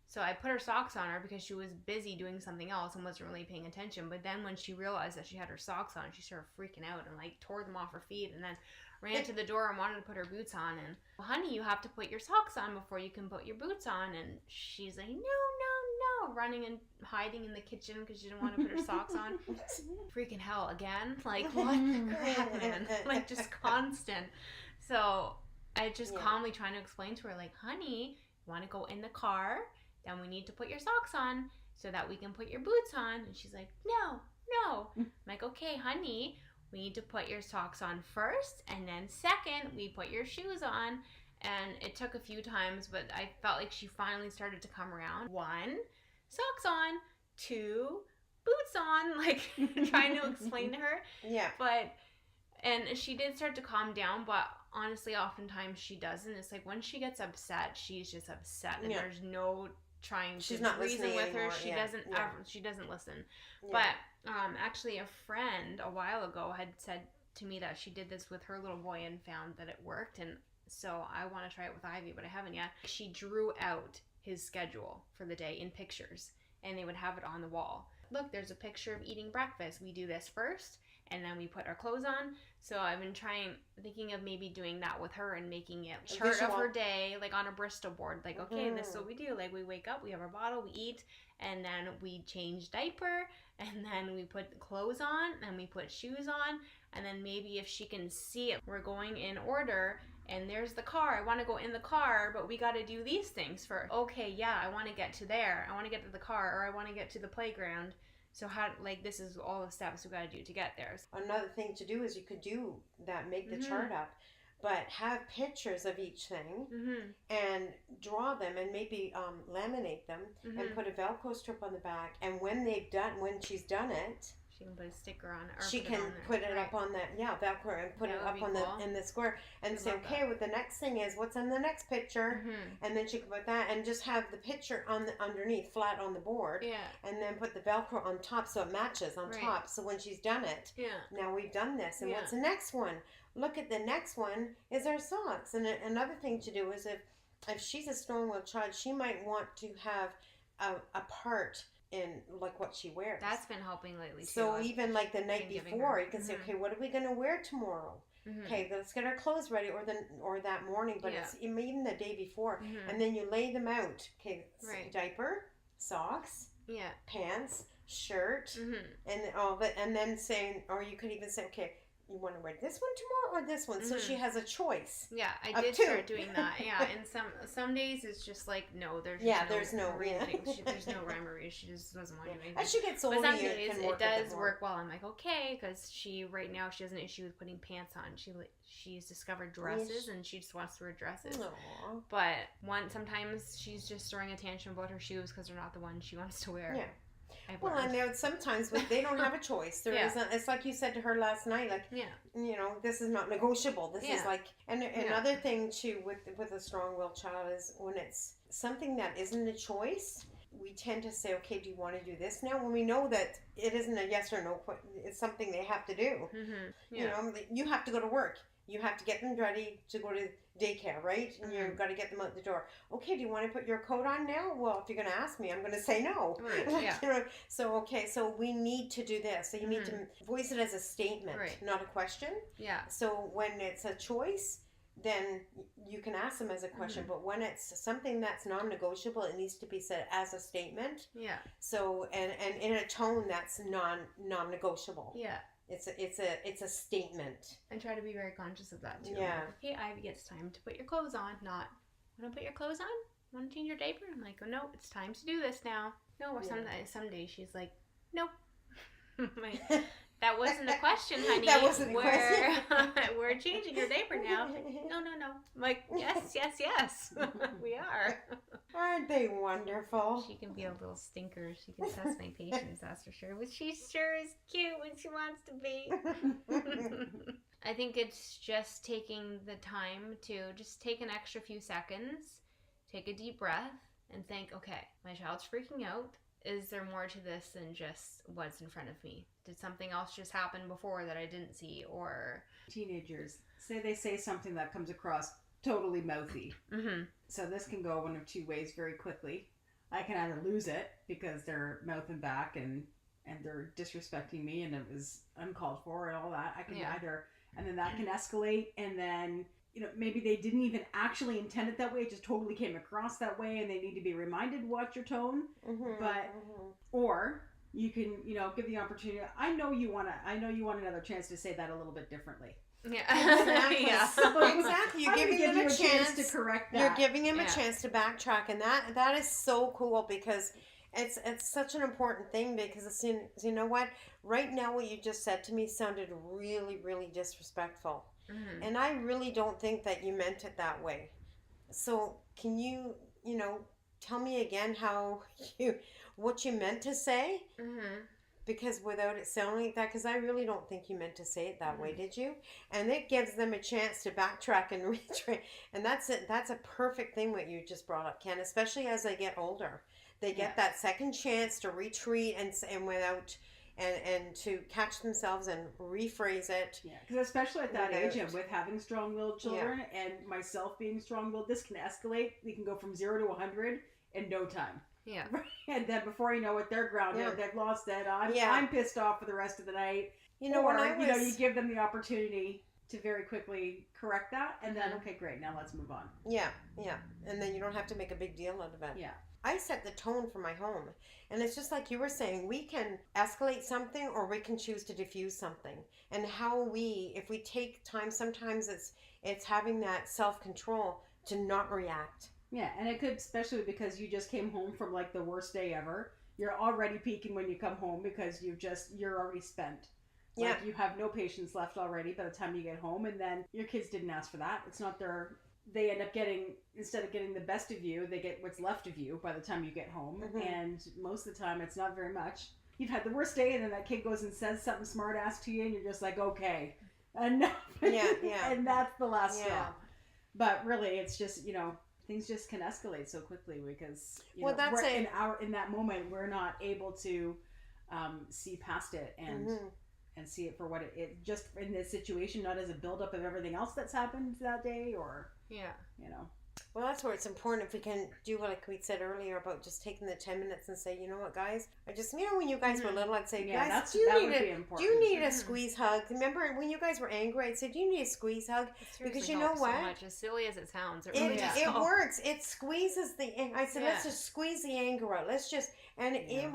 So I put her socks on her because she was busy doing something else and wasn't really paying attention. But then when she realized that she had her socks on, she started freaking out and like tore them off her feet, and then ran to the door and wanted to put her boots on. And, well, honey, you have to put your socks on before you can put your boots on. And she's like, no, running and hiding in the kitchen because she didn't want to put her socks on. Freaking hell again. Like, what crap, man? Like, just constant. So I just calmly trying to explain to her, like, honey, you want to go in the car? Then we need to put your socks on so that we can put your boots on. And she's like, no. I'm like, okay, honey, we need to put your socks on first, and then second, we put your shoes on. And it took a few times, but I felt like she finally started to come around. 1, socks on. 2, boots on. Like, trying to explain to her. Yeah. And she did start to calm down, but honestly, oftentimes she doesn't. It's like when she gets upset, she's just upset, and there's no trying she's to not reason with anymore. her. She doesn't ever, she doesn't listen. But actually a friend a while ago had said to me that she did this with her little boy and found that it worked, and so I want to try it with Ivy, but I haven't yet. She drew out his schedule for the day in pictures, and they would have it on the wall. Look, there's a picture of eating breakfast. We do this first, and then we put our clothes on. So I've been thinking of maybe doing that with her and making it a chart of her day, like on a Bristol board. Like, okay, this is what we do. Like, we wake up, we have our bottle, we eat, and then we change diaper, and then we put clothes on, and we put shoes on, and then maybe if she can see it, we're going in order, and there's the car. I want to go in the car, but we got to do these things first. Okay, yeah, I want to get to there. I want to get to the car, or I want to get to the playground. So how, like, this is all the steps we got to do to get there. Another thing to do is you could do that, make the chart up, but have pictures of each thing and draw them and maybe laminate them and put a Velcro strip on the back. And when she's done it, she can put a sticker on it. Or she can put it up on that, Velcro, and put it up on in the square and say, okay, well, the next thing is what's in the next picture, and then she can put that and just have the picture on the underneath, flat on the board, and then put the Velcro on top so it matches on top. So when she's done it, now we've done this, and what's the next one? Look at the next one is our socks. And another thing to do is if she's a strong-willed child, she might want to have a part in like what she wears. That's been helping lately too. So even like the night before, you can say, okay, what are we going to wear tomorrow? Okay, let's get our clothes ready, or that morning, but it's even the day before, and then you lay them out. Okay, diaper, socks, pants, shirt, and all that, and then saying, or you could even say, okay, you want to wear this one tomorrow or this one? So she has a choice. Yeah, I did start doing that. Yeah, and some days it's just like, no, there's no reason. There's no rhyme or reason. She just doesn't want to do anything. As she gets older, but some days it does work well. I'm like, okay, because right now she has an issue with putting pants on. She's discovered dresses, and she just wants to wear dresses. Aww. But sometimes she's just throwing a tantrum about her shoes because they're not the ones she wants to wear. Yeah. Well, I know sometimes they don't have a choice. There isn't. It's like you said to her last night, like, you know, this is not negotiable. This is like, and another thing too with a strong-willed child is when it's something that isn't a choice, we tend to say, okay, do you want to do this now? When we know that it isn't a yes or no, it's something they have to do. You know, you have to go to work. You have to get them ready to go to daycare, right? And you've got to get them out the door. Okay, do you want to put your coat on now? Well, if you're going to ask me, I'm going to say no. Right, you know, so, okay, so we need to do this. So you need to voice it as a statement, not a question. Yeah. So when it's a choice, then you can ask them as a question. But when it's something that's non-negotiable, it needs to be said as a statement. Yeah. So, and in a tone that's non-negotiable. Yeah. It's a statement. And try to be very conscious of that too. Yeah. Like, hey, Ivy, it's time to put your clothes on. Not, want to put your clothes on? Want to change your diaper? I'm like, oh no, it's time to do this now. No, or some days she's like, nope. That wasn't the question, honey. That wasn't the question. We're changing your diaper now. She's like, no. I'm like, yes. We are. Aren't they wonderful? She can be a little stinker. She can test my patience, that's for sure. But she sure is cute when she wants to be. I think it's just taking the time to just take an extra few seconds, take a deep breath, and think, okay, my child's freaking out. Is there more to this than just what's in front of me? Did something else just happen before that I didn't see? Or Teenagers, they say something that comes across totally mouthy. mm-hmm. So this can go one of two ways very quickly. I can either lose it because they're mouthing back and they're disrespecting me and it was uncalled for and all that. I can either, and then that can escalate, and then maybe they didn't even actually intend it that way. It just totally came across that way, and they need to be reminded, watch your tone. But or you can give the opportunity. I know you want another chance to say that a little bit differently. Yeah. Exactly. Yeah. Exactly. You're giving him a chance to correct that. You're giving him a chance to backtrack, and that is so cool because it's such an important thing, because it's, you know what? Right now, what you just said to me sounded really, really disrespectful. Mm-hmm. And I really don't think that you meant it that way. So can you tell me again what you meant to say? Mm-hmm. Because without it sounding like that, because I really don't think you meant to say it that way, did you? And it gives them a chance to backtrack and retrain. And that's it. That's a perfect thing what you just brought up, Ken. Especially as they get older, they get that second chance to retreat and without. And to catch themselves and rephrase it. Yeah, because especially at that age and with having strong-willed children and myself being strong-willed, this can escalate. We can go from 0 to 100 in no time. Yeah. And then before you know it, they're grounded. They've lost it. I'm pissed off for the rest of the night. You give them the opportunity to very quickly correct that, and then okay, great, now let's move on. Yeah, and then you don't have to make a big deal out of it. Yeah. I set the tone for my home. And it's just like you were saying, we can escalate something or we can choose to diffuse something. And if we take time, sometimes it's having that self-control to not react. Yeah, and it could, especially because you just came home from like the worst day ever. You're already peaking when you come home because you're already spent. Like you have no patience left already by the time you get home, and then your kids didn't ask for that. It's not they end up getting, instead of getting the best of you, they get what's left of you by the time you get home. Mm-hmm. And most of the time, it's not very much. You've had the worst day, and then that kid goes and says something smart ass to you, and you're just like, okay, enough. Yeah. And that's the last straw. But really, it's just, things just can escalate so quickly because in that moment, we're not able to see past it and see it for what it just in this situation, not as a buildup of everything else that's happened that day or. Yeah. Well, that's where it's important if we can do like we said earlier about just taking the 10 minutes and say, you know what, guys, I just, when you guys were little, I'd say, guys, do you need a squeeze hug? Remember when you guys were angry, I'd say, do you need a squeeze hug? Because you know what? So much, as silly as it sounds, it works. It squeezes I said, let's just squeeze the anger out. Let's just, and it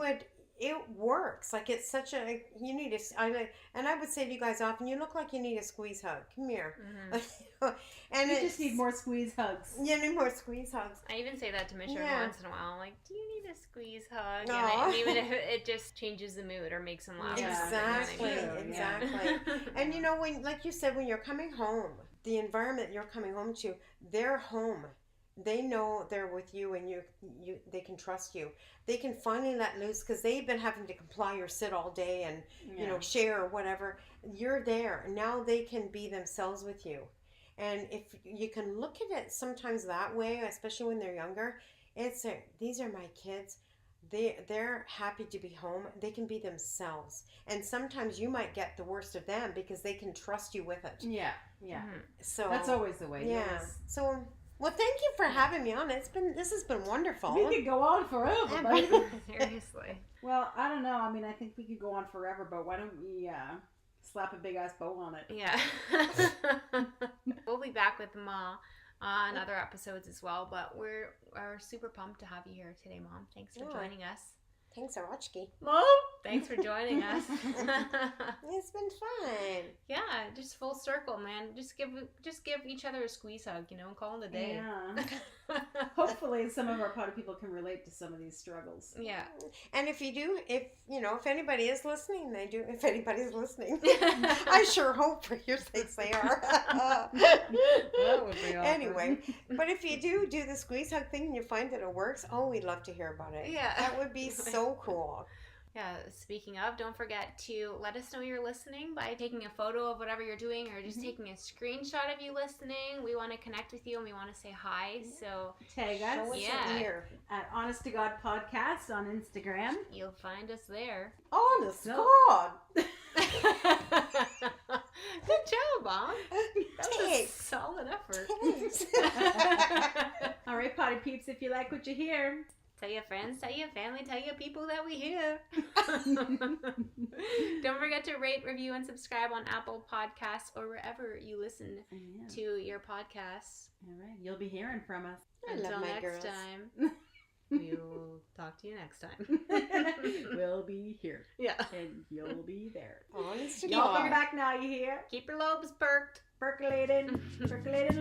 works. Like it's such a, and I would say to you guys often, you look like you need a squeeze hug. Come here. Mm-hmm. And you just need more squeeze hugs. You need more squeeze hugs. I even say that to Misha once in a while. I'm like, do you need a squeeze hug? And even if it just changes the mood or makes them laugh. Exactly. And when, like you said, when you're coming home, the environment you're coming home to, they're home. They know they're with you, and they can trust you. They can finally let loose because they've been having to comply or sit all day and share or whatever. You're there now. They can be themselves with you, and if you can look at it sometimes that way, especially when they're younger, these are my kids. They're happy to be home. They can be themselves, and sometimes you might get the worst of them because they can trust you with it. Yeah. Mm-hmm. So that's always the way. Yeah. Yes. So. Well, thank you for having me on. This has been wonderful. We could go on forever. Seriously. Well, I don't know. I mean, I think we could go on forever, but why don't we slap a big ass bow on it? Yeah. We'll be back with Ma on other episodes as well, but we're super pumped to have you here today, Mom. Thanks for joining us. Thanks, Arachki. Mom, thanks for joining us. It's been fun. Yeah, just full circle, man. Just give each other a squeeze hug, you know, and call it a day. Yeah. Hopefully some of our potty people can relate to some of these struggles. Yeah. And if you do, if anybody is listening, if anybody's listening, I sure hope for your sakes they are. That would be awkward. Anyway, but if you do the squeeze hug thing and you find that it works, we'd love to hear about it. Yeah. That would be so cool. Yeah, speaking of, don't forget to let us know you're listening by taking a photo of whatever you're doing or just taking a screenshot of you listening. We want to connect with you and we want to say hi. So Tag Show us us Yeah. your ear. at Honest to God Podcast on Instagram. you'll find us there. Honest So- God. Good job, Mom. That was a Thanks. solid effort. Thanks. All right, potty peeps, if you like what you hear, Tell your friends, tell your family, tell your people that we here. Don't forget to rate, review, and subscribe on Apple Podcasts or wherever you listen yeah. to your podcasts. All right, you'll be hearing from us. I love Until my next girls. time, we'll talk to you next time. We'll be here, Yeah. and you'll be there. Honest to Y'all come God. back now, you hear? Keep your lobes perked. Percolating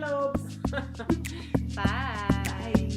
lobes. Bye. Bye.